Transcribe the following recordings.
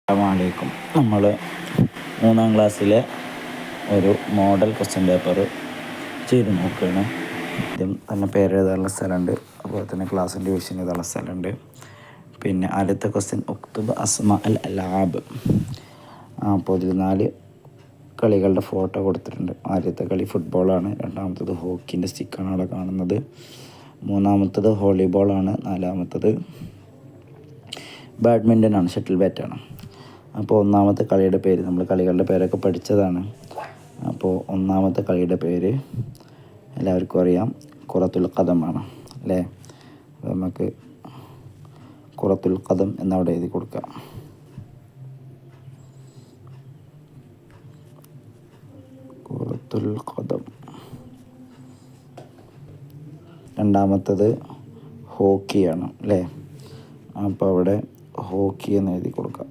അസ്സലാമലൈക്കും. നമ്മൾ 3ാം ക്ലാസ്സിലെ ഒരു മോഡൽ ക്വസ്റ്റ്യൻ പേപ്പർ ചെയ്ത് നോക്കുകയാണ്. ആദ്യം തന്നെ പേരെഴുതാനുള്ള സ്ഥലമുണ്ട്, അതുപോലെ തന്നെ ക്ലാസ്സിൻ്റെ ഡിവിഷൻ എഴുതാനുള്ള സ്ഥലമുണ്ട്. പിന്നെ ആദ്യത്തെ ക്വസ്റ്റ്യൻ ഉക്തുബ് അസ്മ അൽ അലാബ്. അപ്പോൾ ഇതിൽ 4 കളികളുടെ ഫോട്ടോ കൊടുത്തിട്ടുണ്ട്. ആദ്യത്തെ കളി ഫുട്ബോളാണ്, രണ്ടാമത്തത് ഹോക്കിൻ്റെ സ്റ്റിക്കാണ് അവിടെ കാണുന്നത്, മൂന്നാമത്തത് വോളിബോളാണ്, നാലാമത്തത് ബാഡ്മിൻ്റനാണ്, ഷട്ടിൽ ബാറ്റാണ്. അപ്പോൾ ഒന്നാമത്തെ കളിയുടെ പേര്, നമ്മൾ കളികളുടെ പേരൊക്കെ പഠിച്ചതാണ്. അപ്പോൾ ഒന്നാമത്തെ കളിയുടെ പേര് എല്ലാവർക്കും അറിയാം, ഖുറത്തുൽ ഖദമാണ് അല്ലേ. അപ്പോൾ നമുക്ക് ഖുറത്തുൽ ഖദം എന്നവിടെ എഴുതി കൊടുക്കാം. ഖുറത്തുൽ ഖദം. രണ്ടാമത്തത് ഹോക്കിയാണ് അല്ലേ. അപ്പോൾ അവിടെ ഹോക്കി എന്ന് എഴുതി കൊടുക്കാം.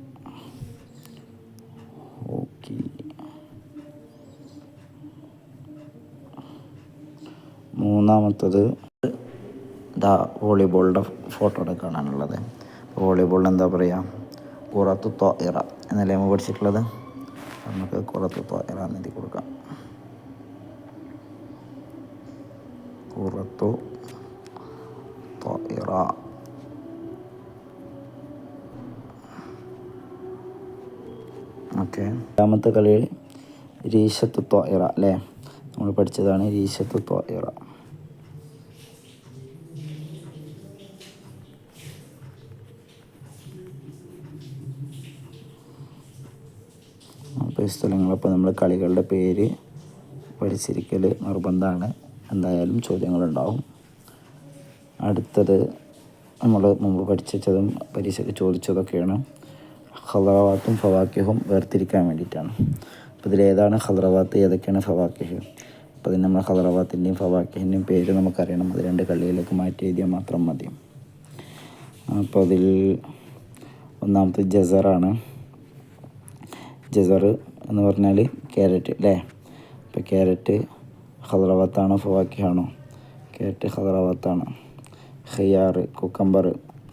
ഹോക്കി. മൂന്നാമത്തത് വോളിബോളിൻ്റെ ഫോട്ടോ അവിടെ കാണാനുള്ളത്. വോളിബോളിൽ എന്താ പറയുക, ഖുറത്തു ത്വാഇറ എന്നല്ലേ നമ്മൾ പഠിച്ചിട്ടുള്ളത്. നമുക്ക് ഖുറത്തു ത്വാഇറ എന്ന് എഴുതി കൊടുക്കാം. ഖുറത്തു ത്വാഇറ. ഓക്കെ. രണ്ടാമത്തെ കളി രീശത്തു ത്വാഇറ അല്ലേ, നമ്മൾ പഠിച്ചതാണ് രീശത്തു ത്വാഇറ. അപ്പോൾ ഈ സ്ഥലങ്ങളപ്പോൾ നമ്മൾ കളികളുടെ പേര് പഠിച്ചിരിക്കൽ നിർബന്ധമാണ്, എന്തായാലും ചോദ്യങ്ങളുണ്ടാവും. അടുത്തത് നമ്മൾ മുമ്പ് പഠിച്ചതും പരീക്ഷയ്ക്ക് ചോദിച്ചതൊക്കെയാണ്. ഖളറവാത്തും ഫവാക്കിഹും വേർതിരിക്കാൻ വേണ്ടിയിട്ടാണ്. അപ്പോൾ ഇതിലേതാണ് ഖളറവാത്ത്, ഏതൊക്കെയാണ് ഫവാക്കിഹ്. അപ്പോൾ അതിന് നമ്മൾ ഖളറവാത്തിൻ്റെയും ഫവാക്കിഹിൻ്റെയും പേര് നമുക്കറിയണം. അത് 2 കളിയിലേക്ക് മാറ്റി എഴുതിയാൽ മാത്രം മതി. അപ്പോൾ അതിൽ ഒന്നാമത്തെ ജസറാണ്. ജസർ എന്ന് പറഞ്ഞാൽ ക്യാരറ്റ് അല്ലേ. അപ്പോൾ ക്യാരറ്റ് ഖളറവാത്താണോ ഫവാക്കിഹാണോ? ക്യാരറ്റ് ഖളറവാത്താണ്. ഖിയാർ കുക്കമ്പർ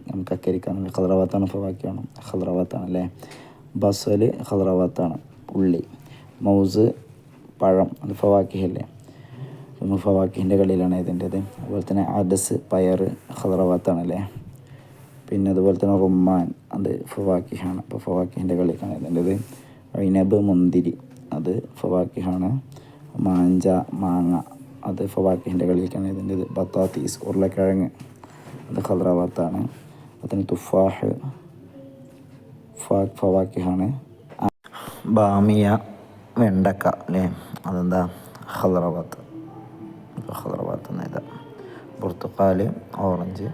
നമുക്ക് അക്കരിക്കാനുള്ള ഖളറവാത്താണ് ഫവാക്കിഹാണോ? ഖളറവാത്താണ് അല്ലേ. ബസൽ ഖളറവാത്താണ്, ഉള്ളി. മൗസ് പഴം, അത് ഫവാക്കിഹല്ലേ. നമ്മൾ ഫവാക്കിഹിൻ്റെ കളിയിലാണ് ഇതിൻ്റെത്. അതുപോലെ തന്നെ അദസ് പയർ ഖളറവാത്താണ് അല്ലേ. പിന്നെ അതുപോലെ തന്നെ റുമ്മാൻ, അത് ഫവാക്കിഹാണ്. അപ്പോൾ ഫവാക്കിഹിൻ്റെ കളിക്കാണ് ഇതിൻ്റെത്. ഐനബ് മുന്തിരി, അത് ഫവാക്കിഹാണ്. മാഞ്ച മാങ്ങ, അത് ഫവാക്കിഹിൻ്റെ കളിക്കാണ് ഇതിൻ്റെത്. ബത്താത്തീസ് ഉരുളക്കിഴങ്ങ്, അത് ഖളറവാത്താണ്. അതിന് തുഫാഹ് ഫവാക്കിഹാണ്. ബാമിയ വെണ്ടക്ക അല്ലേ, അതെന്താ ഖളറവാത്ത്. ഖളറവാത്ത് എന്ന് എഴുതാം. പുർത്തുക്കാൽ ഓറഞ്ച്,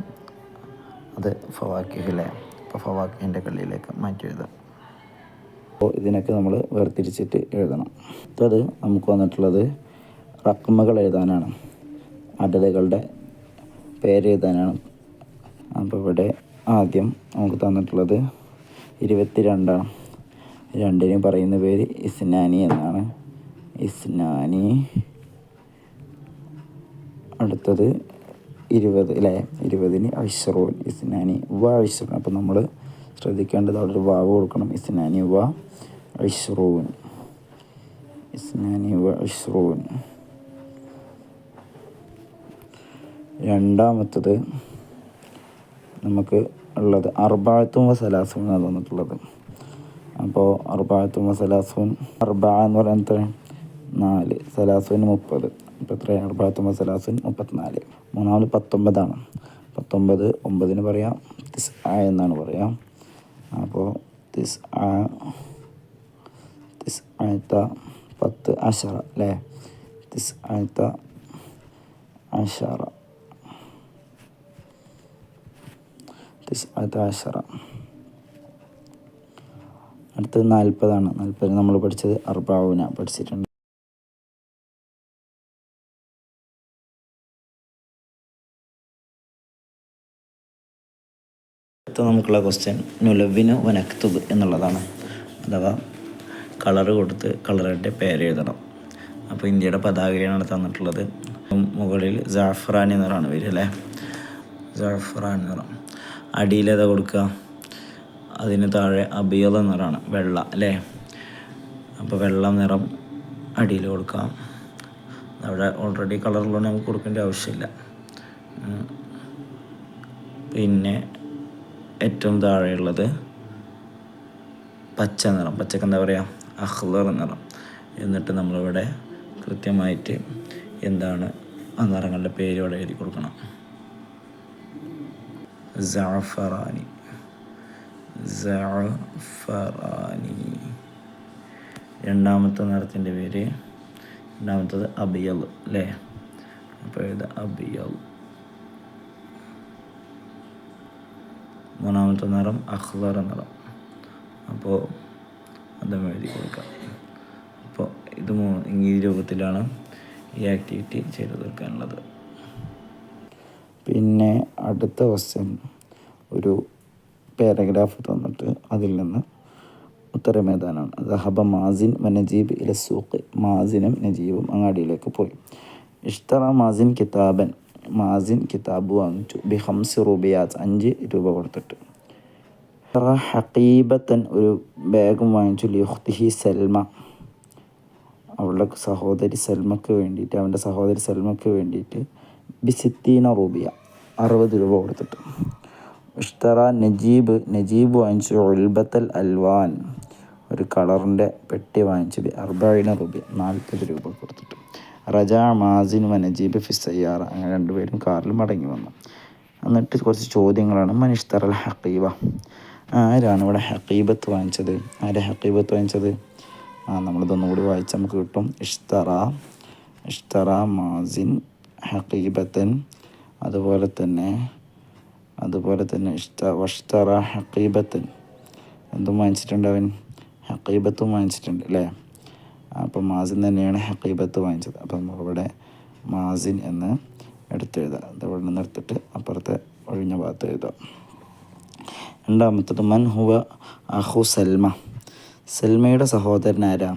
അത് ഫവാക്കിഹല്ലേ. അപ്പോൾ ഫവാക്കിഹിൻ്റെ കളിയിലേക്ക് മാറ്റി എഴുതാം. അപ്പോൾ ഇതിനൊക്കെ നമ്മൾ വേർതിരിച്ചിട്ട് എഴുതണം. അത് നമുക്ക് വന്നിട്ടുള്ളത് റഖ്മകൾ എഴുതാനാണ്, അടലുകളുടെ പേരെഴുതാനാണ്. അപ്പോൾ ഇവിടെ ആദ്യം നമുക്ക് തന്നിട്ടുള്ളത് 22 ആണ്. 2-ന് പറയുന്ന പേര് ഇസ്നാനി എന്നാണ്. ഇസ്നാനി. അടുത്തത് 20 അല്ലേ. 20-ന് അഷ്റൂൻ. ഇസ്നാനി വ അഷ്റൂൻ. അപ്പോൾ നമ്മൾ ശ്രദ്ധിക്കേണ്ടത് അവിടെ ഒരു വാവ് കൊടുക്കണം. ഇസ്നാനി വ അഷ്റൂൻ. ഇസ്നാനി വ അഷ്റൂൻ. രണ്ടാമത്തത് നമുക്ക് ഉള്ളത് അർബഅത്തും വ സലാസൂൻ എന്നാണ് തന്നിട്ടുള്ളത്. അപ്പോൾ അർബഅത്തും വ സലാസൂൻ, അർബഅ എന്ന് പറയുന്നത് 4, സലാസൂൻ 30. അപ്പോൾ എത്ര? അർബഅത്തും വ സലാസൂൻ 34. മൂന്നാമത് 19 ആണ്. 19 9-ന് പറയാം തിസ്അ എന്നാണ് പറയാം. അപ്പോൾ തിസ്അത 10 അശറ അല്ലേ. തിസ്അത അശറ. 19. അടുത്തത് 40 ആണ്. 40 നമ്മൾ പഠിച്ചത് അർബഊന പഠിച്ചിട്ടുണ്ട്. അടുത്ത നമുക്കുള്ള ക്വസ്റ്റ്യൻ നുലവ്വിനു വനക്തുബ് എന്നുള്ളതാണ്. അഥവാ കളറ് കൊടുത്ത് കളറിൻ്റെ പേരെഴുതണം. അപ്പോൾ ഇന്ത്യയുടെ പതാകയാണ് തന്നിട്ടുള്ളത്. മുകളിൽ ജാഫ്രാനി നിറാണ് വരിക അല്ലേ. ജാഫ്രാൻ നിറം. അടിയിലേതാ കൊടുക്കുക? അതിന് താഴെ അബിയദ നിറമാണ്, വെള്ള അല്ലേ. അപ്പോൾ വെള്ള നിറം അടിയിൽ കൊടുക്കാം. അവിടെ ഓൾറെഡി കളറിലൊന്നും നമുക്ക് കൊടുക്കേണ്ട ആവശ്യമില്ല. പിന്നെ ഏറ്റവും താഴെയുള്ളത് പച്ച നിറം, പച്ചക്ക് എന്താ പറയുക, അഖ്ളർ നിറം. എന്നിട്ട് നമ്മളിവിടെ കൃത്യമായിട്ട് എന്താണ് ആ നിറങ്ങളുടെ പേര് ഇവിടെ എഴുതി കൊടുക്കണം. സഅഫറാനി, സഅഫറാനി. രണ്ടാമത്തെ നിറത്തിൻ്റെ പേര്, രണ്ടാമത്തത് അബിയൽ അല്ലേ. അപ്പോൾ ഇത് അബിയൽ. മൂന്നാമത്തെ നിറം അഖ്ളർ നിറം. അപ്പോൾ അതും എഴുതി കൊടുക്കാം. അപ്പോൾ ഇത് ഈ രൂപത്തിലാണ് ഈ ആക്ടിവിറ്റി ചെയ്തു തീർക്കാനുള്ളത്. പിന്നെ അടുത്ത ക്വസ്റ്റ്യൻ ഒരു പാരഗ്രാഫ് തന്നിട്ട് അതിൽ നിന്ന് ഉത്തരം എഴുതാനാണ്. ദഹബ മാസിൻ വ നജീബ് ഇല സൂഖ്. മാസിനും നജീബും അങ്ങാടിയിലേക്ക് പോയി. ഇഷ്തറ മാസിൻ കിതാബൻ. മാസിൻ കിതാബ് വാങ്ങിച്ചു. ബി 5 രൂപയാത്ത്, 5 രൂപ കൊടുത്തിട്ട്. ഹഖീബത്തൻ, ഒരു ബാഗും വാങ്ങിച്ചു. ലി ഉഖ്തിഹി സൽമ, അവളുടെ സഹോദരി സൽമക്ക് വേണ്ടിയിട്ട്, അവൻ്റെ സഹോദരി സൽമക്ക് വേണ്ടിയിട്ട്. ബി 60 രൂപയ, 60 രൂപ കൊടുത്തിട്ട്. ഇഷ്തറ നജീബ്, നജീബ് വാങ്ങിച്ചു. ഉൽബത്തൽ അൽവാൻ, ഒരു കളറിൻ്റെ പെട്ടി വാങ്ങിച്ചു. ബി 40 രൂപ, 40 രൂപ കൊടുത്തിട്ട്. റജ മാസിൻ വ നജീബ് ഫി സയ്യാറ, അങ്ങനെ രണ്ടുപേരും കാറിൽ മടങ്ങി വന്നു. എന്നിട്ട് കുറച്ച് ചോദ്യങ്ങളാണ്. മൻ ഇഷ്തറൽ ഹഖീബ, ആരാണ് ഇവിടെ ഹഖീബത്ത് വാങ്ങിച്ചത്? ആരാ ഹഖീബത്ത് വാങ്ങിച്ചത്? നമ്മളിതൊന്നും കൂടി വായിച്ച് നമുക്ക് കിട്ടും. ഇഷ്തറ മാസിൻ ഹഖീബത്തൻ. അതുപോലെ തന്നെ വഷ്തറ ഹഖീബത്തൻ, എന്തും വാങ്ങിച്ചിട്ടുണ്ട് അവൻ, ഹഖീബത്തും വാങ്ങിച്ചിട്ടുണ്ട് അല്ലേ. അപ്പോൾ മാസിൻ തന്നെയാണ് ഹഖീബത്ത് വാങ്ങിച്ചത്. അപ്പോൾ നമ്മളിവിടെ മാസിൻ എന്ന് എടുത്തെഴുതാം. ഇവിടെ നിന്ന് എടുത്തിട്ട് അപ്പുറത്തെ ഒഴിഞ്ഞ ഭാഗത്ത് എഴുതാം. രണ്ടാമത്തത് മൻ ഹുവ അഹു സൽമ. സൽമയുടെ സഹോദരൻ ആരാ?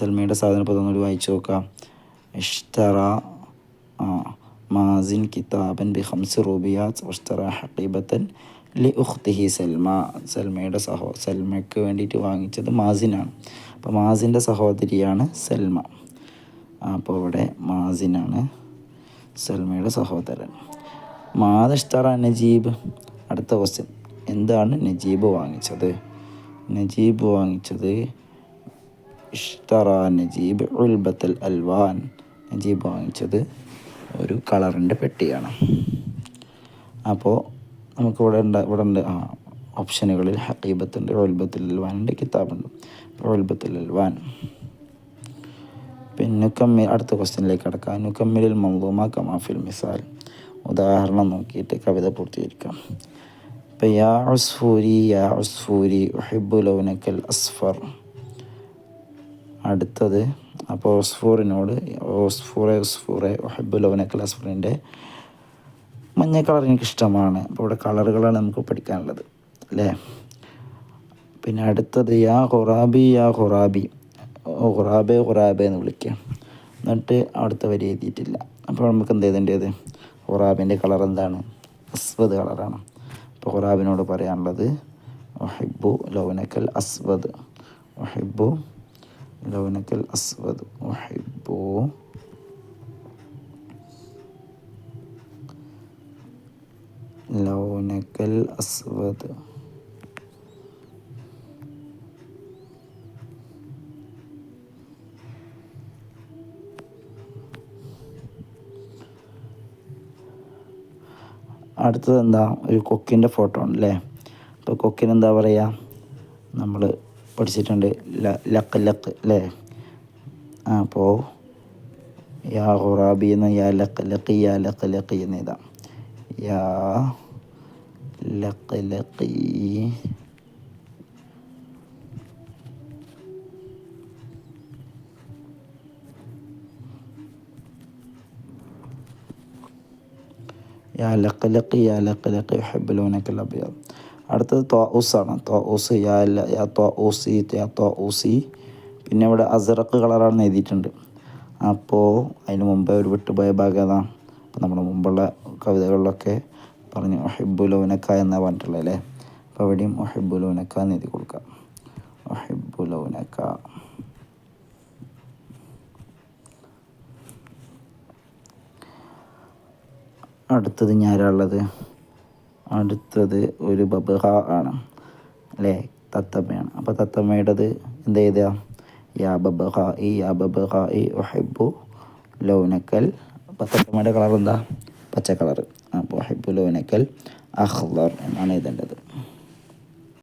സൽമയുടെ സഹോദരൻ ഇപ്പോൾ ഒന്നുകൂടി വായിച്ചു നോക്കാം. ഇഷ്തറ മാസിൻ കിതാബൻ ബി 5 രൂപയാത്ത് വഷ്തറ ഹഖീബത്തൻ ലി ഉഖ്തിഹി സൽമ. സൽമയ്ക്ക് വേണ്ടിയിട്ട് വാങ്ങിച്ചത് മാസിനാണ്. അപ്പോൾ മാസിൻ്റെ സഹോദരിയാണ് സൽമ. അപ്പോൾ ഇവിടെ മാസിനാണ് സൽമയുടെ സഹോദരൻ. മാദഷ്തറ നജീബ്. അടുത്ത ക്വസ്റ്റ്യൻ, എന്താണ് നജീബ് വാങ്ങിച്ചത്? നജീബ് വാങ്ങിച്ചത് ഇഷ്തറ നജീബ് ഉൽബത്തൽ അൽവാൻ. നജീബ് വാങ്ങിച്ചത് ഒരു കളറിൻ്റെ പെട്ടിയാണ്. അപ്പോൾ നമുക്കിവിടെ ഉണ്ട് ഓപ്ഷനുകളിൽ ഹഖീബത്തുണ്ട്, ഉൽബത്തുൽ അൽവാനുണ്ട്, കിതാബുണ്ട്. ഉൽബത്തുൽ അൽവാൻ. പിന്നെ അടുത്ത ക്വസ്റ്റ്യനിലേക്ക് കടക്കാം. നുക്കമ്മിലുൽ മൻളൂമ കമാ ഫിൽ മിസാൽ. ഉദാഹരണം നോക്കിയിട്ട് കവിത പൂർത്തീകരിക്കാം. ഇപ്പം യാ ഉസ്ഫൂരി ഉഹിബ്ബു ലൗനക്കൽ അസ്ഫർ. അടുത്തത് അപ്പോൾ ഉസ്ഫൂറിനോട് ഉസ്ഫൂറെ ഉഹിബ്ബു ലൗനക്കൽ അസ്ഫറിൻ്റെ മഞ്ഞ കളർ എനിക്കിഷ്ടമാണ്. അപ്പോൾ ഇവിടെ കളറുകളാണ് നമുക്ക് പഠിക്കാനുള്ളത് അല്ലേ. പിന്നെ അടുത്തത് യാ ഖുറാബി ഖുറാബെ എന്ന് വിളിക്കുക. എന്നിട്ട് അവിടുത്തെ വരി എഴുതിയിട്ടില്ല. അപ്പോൾ നമുക്ക് എന്ത് ചെയ്തേണ്ടത്? ഖുറാബിൻ്റെ കളർ എന്താണ്? അസ്വദ് കളറാണ്. അപ്പോൾ ഖുറാബിനോട് പറയാനുള്ളത് ഉഹിബ്ബു ലൗനക്കൽ അസ്വദ്, ഉഹിബ്ബു ലൗനക്കൽ അസ്വദ്, ഉഹിബ്ബു ലൗനക്കൽ അസ്വദ്. അടുത്തത് എന്താ? ഒരു കൊക്കിൻ്റെ ഫോട്ടോ ആണ് അല്ലേ. അപ്പോൾ കൊക്കിന് എന്താ പറയുക? നമ്മൾ പഠിച്ചിട്ടുണ്ട് ലക്ക് അല്ലേ. അപ്പോൾ യാ ഖുറാബി എന്ന് യാ ലക്ക് എന്ന് എഴുതാം. യാ ലക്ക് യാ ലക്ക് യുഹിബ്ബു ലൗനക്കൽ അബ്യദ്. അടുത്തത് ത്വാഊസാണ്. ത്വാഊസ് യാ ത്വാഊസി. പിന്നെ ഇവിടെ അസ്റഖ് കളറാണെന്ന് എഴുതിയിട്ടുണ്ട്. അപ്പോൾ അതിന് മുമ്പേ ഒരു വിട്ടുപോയ ഭാഗം ഏതാണ്? അപ്പോൾ നമ്മുടെ മുമ്പുള്ള കവിതകളിലൊക്കെ പറഞ്ഞു ഉഹിബ്ബു ലൗനക്ക എന്നാണ് പറഞ്ഞിട്ടുള്ളത് അല്ലേ. അപ്പോൾ അവിടെയും ഒഹിബു ലൗനക എന്ന് എഴുതി കൊടുക്കുക. ഒഹിബു ലൗനക. അടുത്തത് ഞാനുള്ളത്, അടുത്തത് ഒരു ബബ്ഹ ആണ് അല്ലേ, തത്തമ്മയാണ്. അപ്പോൾ തത്തമ്മയുടേത് എന്ത് എഴുതുക? യാ ബബ്ഹ ഇ യാ ബബ്ഹ ഇ ഒഹിബു ലൗനക്കൽ. അപ്പോൾ തത്തമ്മയുടെ കളർ എന്താ? പച്ച കളർ. അപ്പോൾ ഒഹിബു ലൗനക്കൽ അഖ്ളർ എന്നാണ് എഴുതേണ്ടത്.